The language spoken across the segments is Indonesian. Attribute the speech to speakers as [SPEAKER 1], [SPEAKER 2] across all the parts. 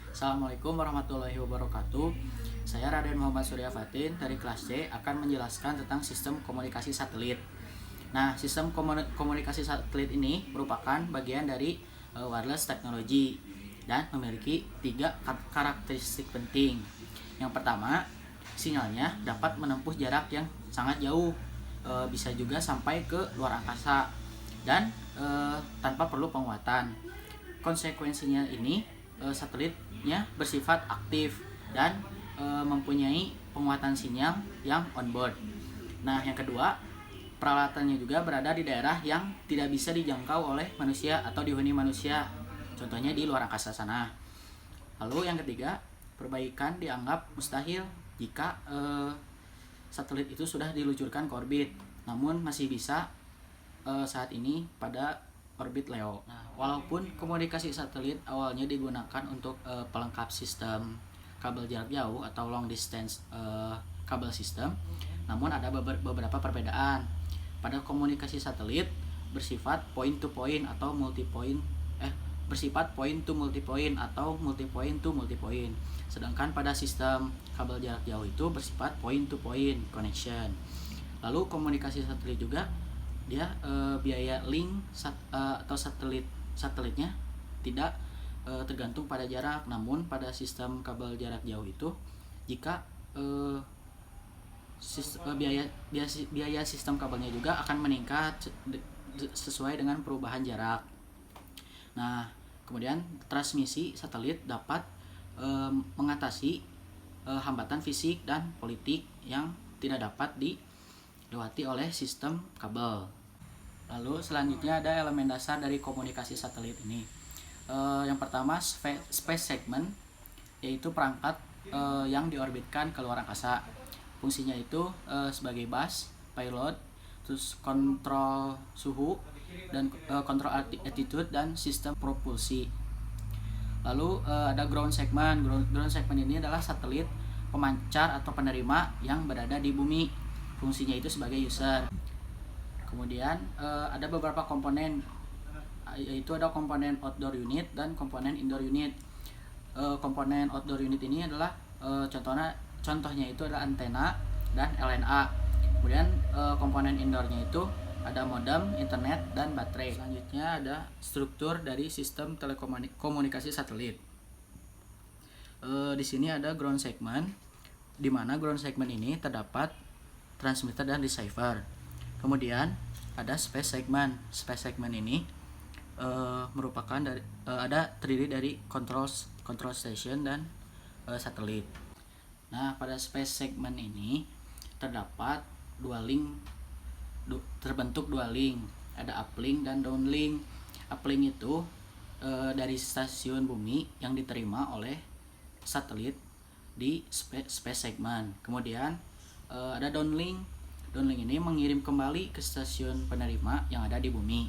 [SPEAKER 1] Assalamualaikum warahmatullahi wabarakatuh. Saya Raden Muhammad Surya Fatin dari kelas C akan menjelaskan tentang sistem komunikasi satelit. Nah, sistem komunikasi satelit ini merupakan bagian dari wireless technology dan memiliki tiga karakteristik penting. Yang pertama, sinyalnya dapat menempuh jarak yang sangat jauh, bisa juga sampai ke luar angkasa dan tanpa perlu penguatan. Konsekuensinya ini satelitnya bersifat aktif dan mempunyai penguatan sinyal yang onboard. Nah, yang kedua, peralatannya juga berada di daerah yang tidak bisa dijangkau oleh manusia atau dihuni manusia, contohnya di luar angkasa sana. Lalu yang ketiga, perbaikan dianggap mustahil jika satelit itu sudah diluncurkan ke orbit, namun masih bisa saat ini pada orbit LEO. Nah, walaupun komunikasi satelit awalnya digunakan untuk pelengkap sistem kabel jarak jauh atau long distance kabel system, namun ada beberapa perbedaan. Pada komunikasi satelit bersifat point to point atau multi point bersifat point to multi point atau multi point to multi point. Sedangkan pada sistem kabel jarak jauh itu bersifat point to point connection. Lalu komunikasi satelit juga dia biaya link atau satelitnya tidak tergantung pada jarak, namun pada sistem kabel jarak jauh itu jika biaya sistem kabelnya juga akan meningkat sesuai dengan perubahan jarak. Nah, kemudian transmisi satelit dapat mengatasi hambatan fisik dan politik yang tidak dapat dilewati oleh sistem kabel. Lalu selanjutnya ada elemen dasar dari komunikasi satelit ini. Yang pertama space segment, yaitu perangkat yang diorbitkan ke luar angkasa. Fungsinya itu sebagai bus, payload, terus kontrol suhu dan kontrol altitude dan sistem propulsi. Lalu ada ground segment. Ground segment ini adalah satelit pemancar atau penerima yang berada di bumi. Fungsinya itu sebagai user. Kemudian ada beberapa komponen, yaitu ada komponen outdoor unit dan komponen indoor unit. Komponen outdoor unit ini adalah contohnya itu adalah antena dan LNA. Kemudian komponen indoornya itu ada modem, internet, dan baterai. Selanjutnya ada struktur dari sistem telekomunikasi satelit. Di sini ada ground segment, di mana ground segment ini terdapat transmitter dan receiver. Kemudian ada space segment. Space segment ini merupakan terdiri dari control station dan satelit. Nah, pada space segment ini terbentuk dua link, ada uplink dan downlink. Uplink itu dari stasiun bumi yang diterima oleh satelit di space segment. Kemudian ada downlink. Downlink ini mengirim kembali ke stasiun penerima yang ada di bumi.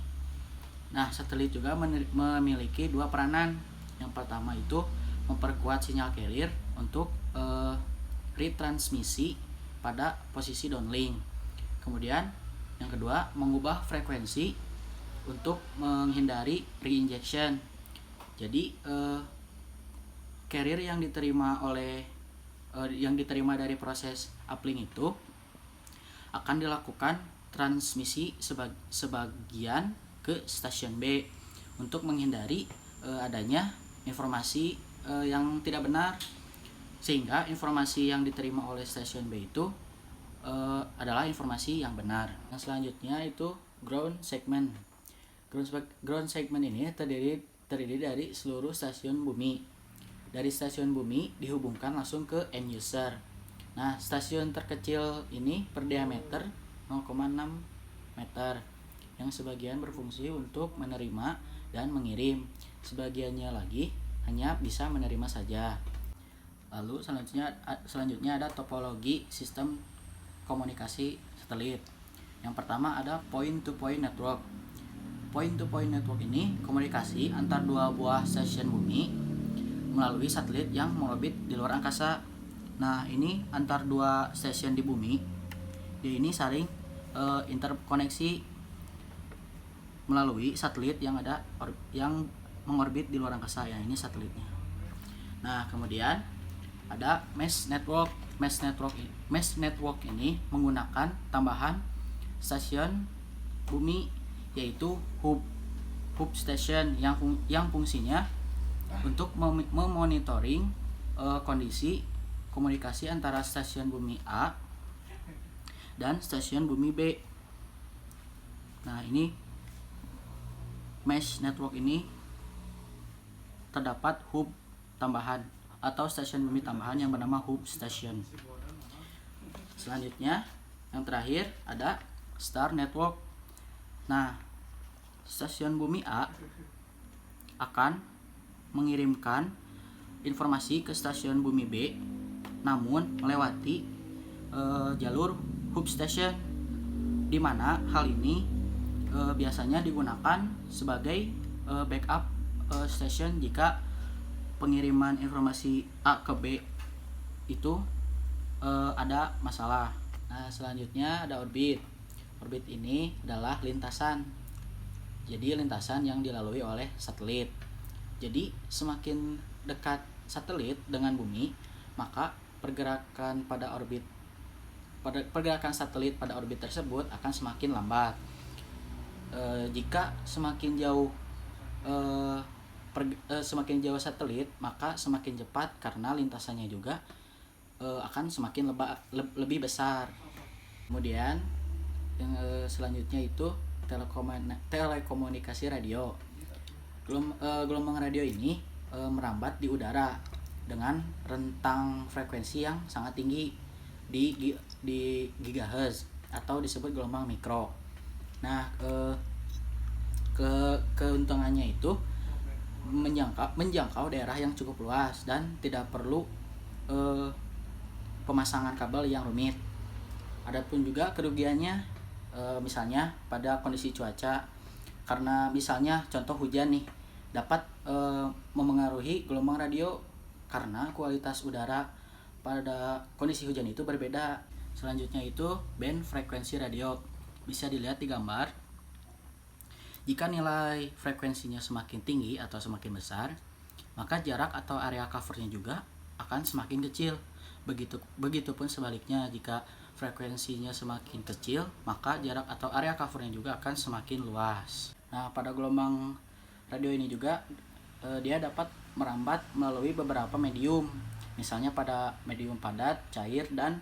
[SPEAKER 1] Nah, satelit juga memiliki dua peranan. Yang pertama itu memperkuat sinyal carrier untuk retransmisi pada posisi downlink. Kemudian yang kedua, mengubah frekuensi untuk menghindari reinjection. Jadi carrier yang diterima dari proses uplink itu akan dilakukan transmisi sebagian ke stasiun B untuk menghindari adanya informasi yang tidak benar, sehingga informasi yang diterima oleh stasiun B itu adalah informasi yang benar. Nah, selanjutnya itu ground segment. Ground segment ini terdiri dari seluruh stasiun bumi. Dari stasiun bumi dihubungkan langsung ke end user. Nah, stasiun terkecil ini per diameter 0,6 meter, yang sebagian berfungsi untuk menerima dan mengirim, sebagiannya lagi hanya bisa menerima saja. Lalu selanjutnya ada topologi sistem komunikasi satelit. Yang pertama ada point to point network. Point to point network ini komunikasi antar dua buah stasiun bumi melalui satelit yang mengorbit di luar angkasa. Nah, ini antar dua stasiun di bumi, dia ini saling interkoneksi melalui satelit yang mengorbit di luar angkasa. Ya, ini satelitnya. Nah, kemudian ada mesh network. Mesh network ini menggunakan tambahan stasiun bumi, yaitu hub station yang fungsinya untuk memonitoring kondisi komunikasi antara stasiun bumi A dan stasiun bumi B. Nah, ini mesh network ini terdapat hub tambahan atau stasiun bumi tambahan yang bernama hub station. Selanjutnya, yang terakhir ada star network. Nah, stasiun bumi A akan mengirimkan informasi ke stasiun bumi B, namun melewati jalur hub station, di mana hal ini biasanya digunakan sebagai backup station jika pengiriman informasi A ke B itu ada masalah. Nah, selanjutnya ada orbit. Orbit ini adalah lintasan. Jadi lintasan yang dilalui oleh satelit. Jadi semakin dekat satelit dengan bumi, maka pergerakan satelit pada orbit tersebut akan semakin lambat. Jika semakin jauh satelit, maka semakin cepat karena lintasannya juga akan semakin lebih besar. Kemudian yang selanjutnya itu telekomunikasi radio. Gelombang radio ini merambat di udara dengan rentang frekuensi yang sangat tinggi di gigahertz atau disebut gelombang mikro. Nah, keuntungannya itu menjangkau daerah yang cukup luas dan tidak perlu pemasangan kabel yang rumit. Adapun juga kerugiannya, misalnya pada kondisi cuaca, karena misalnya contoh hujan nih, dapat memengaruhi gelombang radio karena kualitas udara pada kondisi hujan itu berbeda. Selanjutnya itu band frekuensi radio. Bisa dilihat di gambar. Jika nilai frekuensinya semakin tinggi atau semakin besar, maka jarak atau area covernya juga akan semakin kecil. Begitupun sebaliknya, jika frekuensinya semakin kecil, maka jarak atau area covernya juga akan semakin luas. Nah, pada gelombang radio ini juga dia dapat merambat melalui beberapa medium, misalnya pada medium padat, cair, dan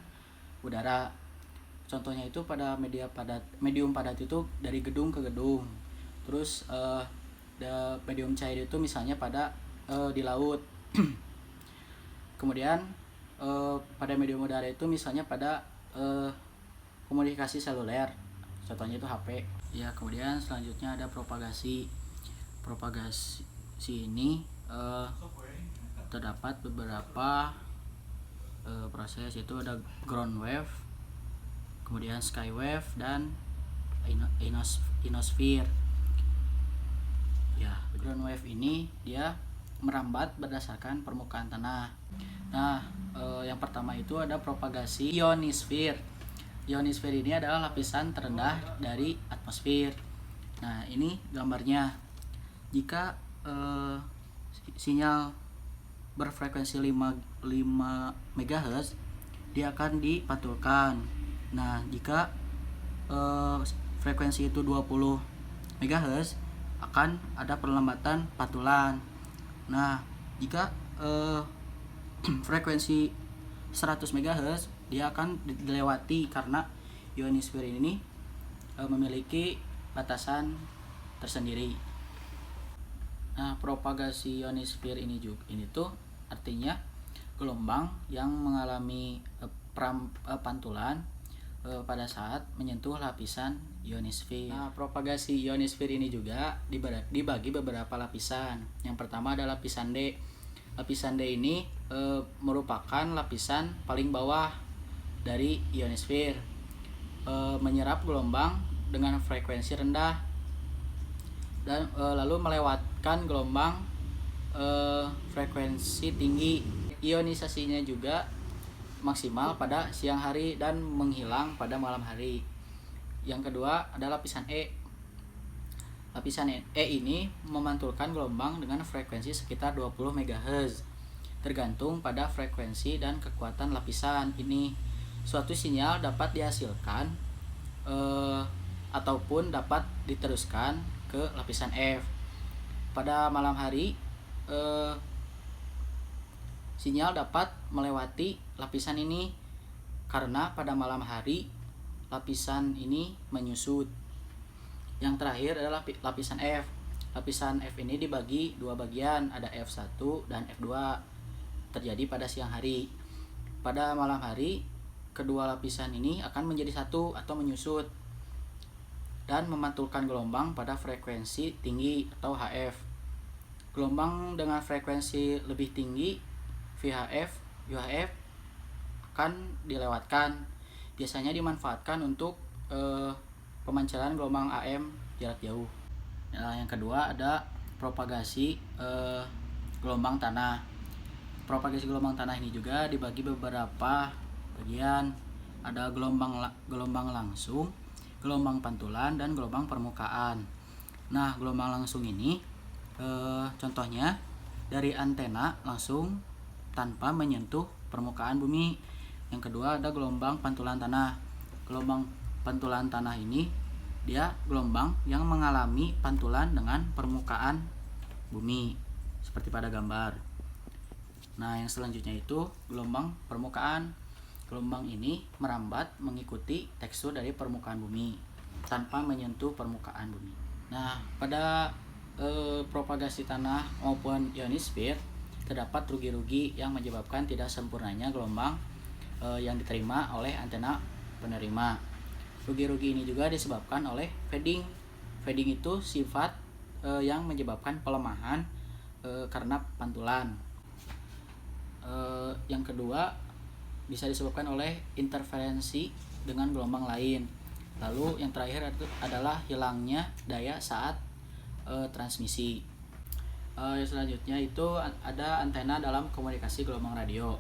[SPEAKER 1] udara. Contohnya itu pada medium padat itu dari gedung ke gedung. Terus medium cair itu misalnya pada di laut. Kemudian pada medium udara itu misalnya pada komunikasi seluler. Contohnya itu HP. Ya, kemudian selanjutnya ada propagasi. Propagasi ini terdapat beberapa proses, itu ada ground wave, kemudian sky wave, dan ionosphere. Ya, ground wave ini dia merambat berdasarkan permukaan tanah. Nah, yang pertama itu ada propagasi ionosfer. Ionosfer ini adalah lapisan terendah dari atmosfer. Nah, ini gambarnya. Jika sinyal berfrekuensi 5 MHz, dia akan dipantulkan. Nah, jika frekuensi itu 20 MHz, akan ada perlambatan pantulan. Nah, jika frekuensi 100 MHz, dia akan dilewati karena ionosfer ini memiliki batasan tersendiri. Nah, propagasi ionosfer ini tuh artinya gelombang yang mengalami pantulan pada saat menyentuh lapisan ionosfer. Nah, propagasi ionosfer ini juga dibagi beberapa lapisan. Yang pertama adalah lapisan D. Lapisan D ini merupakan lapisan paling bawah dari ionosfer, menyerap gelombang dengan frekuensi rendah dan lalu melewatkan gelombang frekuensi tinggi. Ionisasinya juga maksimal pada siang hari dan menghilang pada malam hari. Yang kedua adalah lapisan E. Lapisan E ini memantulkan gelombang dengan frekuensi sekitar 20 MHz. tergantung pada frekuensi dan kekuatan lapisan ini. Suatu sinyal dapat dihasilkan ataupun dapat diteruskan ke lapisan F. Pada malam hari sinyal dapat melewati lapisan ini karena pada malam hari lapisan ini menyusut. Yang terakhir adalah lapisan F. Lapisan F ini dibagi dua bagian, ada F1 dan F2, terjadi pada siang hari. Pada malam hari, kedua lapisan ini akan menjadi satu atau menyusut dan memantulkan gelombang pada frekuensi tinggi atau HF. Gelombang dengan frekuensi lebih tinggi VHF, UHF akan dilewatkan. Biasanya dimanfaatkan untuk pemancaran gelombang AM jarak jauh. Nah, yang kedua ada propagasi gelombang tanah. Propagasi gelombang tanah ini juga dibagi beberapa bagian. Ada gelombang langsung, gelombang pantulan, dan gelombang permukaan. Nah, gelombang langsung ini contohnya dari antena langsung tanpa menyentuh permukaan bumi. Yang kedua ada gelombang pantulan tanah. Gelombang pantulan tanah ini dia gelombang yang mengalami pantulan dengan permukaan bumi seperti pada gambar. Nah, yang selanjutnya itu gelombang permukaan. Gelombang ini merambat mengikuti tekstur dari permukaan bumi tanpa menyentuh permukaan bumi. Nah, pada propagasi tanah maupun ionosfer terdapat rugi-rugi yang menyebabkan tidak sempurnanya gelombang yang diterima oleh antena penerima. Rugi-rugi ini juga disebabkan oleh fading. Fading itu sifat yang menyebabkan pelemahan karena pantulan. Yang kedua bisa disebabkan oleh interferensi dengan gelombang lain. Lalu yang terakhir adalah hilangnya daya saat transmisi. Yang selanjutnya itu ada antena dalam komunikasi gelombang radio.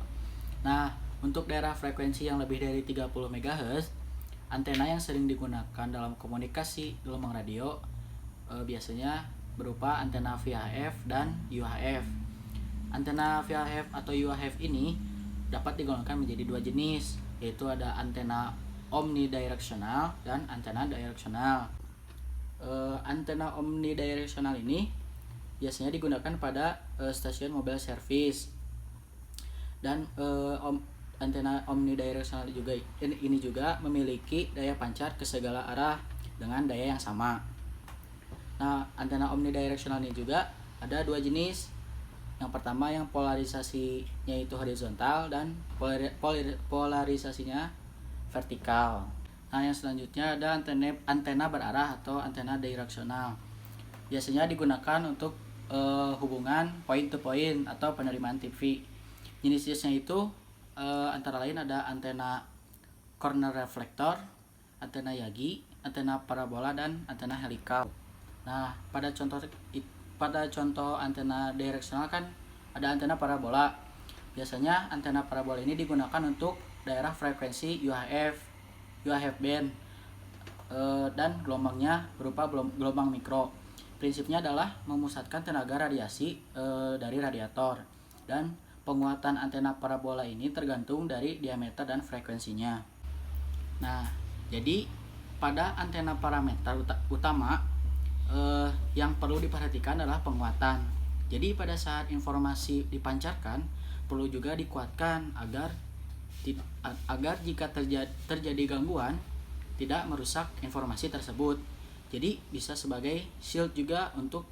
[SPEAKER 1] Nah, untuk daerah frekuensi yang lebih dari 30 MHz, antena yang sering digunakan dalam komunikasi gelombang radio biasanya berupa antena VHF dan UHF. Antena VHF atau UHF ini dapat digolongkan menjadi dua jenis, yaitu ada antena omnidirectional dan antena directional. Antena omnidirectional ini biasanya digunakan pada stasiun mobile service, dan antena omnidirectional ini juga memiliki daya pancar ke segala arah dengan daya yang sama. Nah, antena omnidirectional ini juga ada dua jenis. Yang pertama yang polarisasinya itu horizontal dan polarisasinya vertikal. Nah, yang selanjutnya ada antena berarah atau antena directional. Biasanya digunakan untuk hubungan point to point atau penerimaan TV. Jenis-jenisnya itu antara lain ada antena corner reflector, antena Yagi, antena parabola, dan antena helical. Nah, pada contoh antena directional kan ada antena parabola. Biasanya antena parabola ini digunakan untuk daerah frekuensi UHF band dan gelombangnya berupa gelombang mikro. Prinsipnya adalah memusatkan tenaga radiasi dari radiator, dan penguatan antena parabola ini tergantung dari diameter dan frekuensinya. Nah, jadi pada antena parameter utama yang perlu diperhatikan adalah penguatan. Jadi pada saat informasi dipancarkan perlu juga dikuatkan agar jika terjadi gangguan tidak merusak informasi tersebut. Jadi bisa sebagai shield juga untuk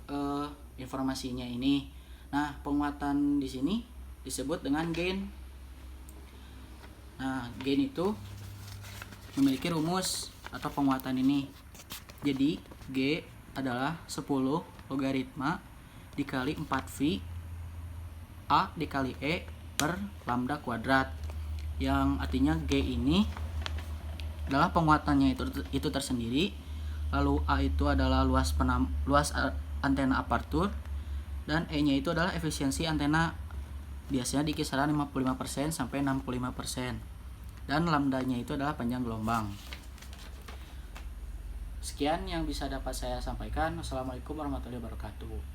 [SPEAKER 1] informasinya ini. Nah, penguatan di sini disebut dengan gain. Nah, gain itu memiliki rumus atau penguatan ini. Jadi G adalah 10 logaritma dikali 4V A dikali E per lambda kuadrat, yang artinya G ini adalah penguatannya itu tersendiri. Lalu A itu adalah luas antena apertur, dan E nya itu adalah efisiensi antena, biasanya di kisaran 55% sampai 65%, dan lambdanya itu adalah panjang gelombang. Sekian yang bisa dapat saya sampaikan. Wassalamualaikum warahmatullahi wabarakatuh.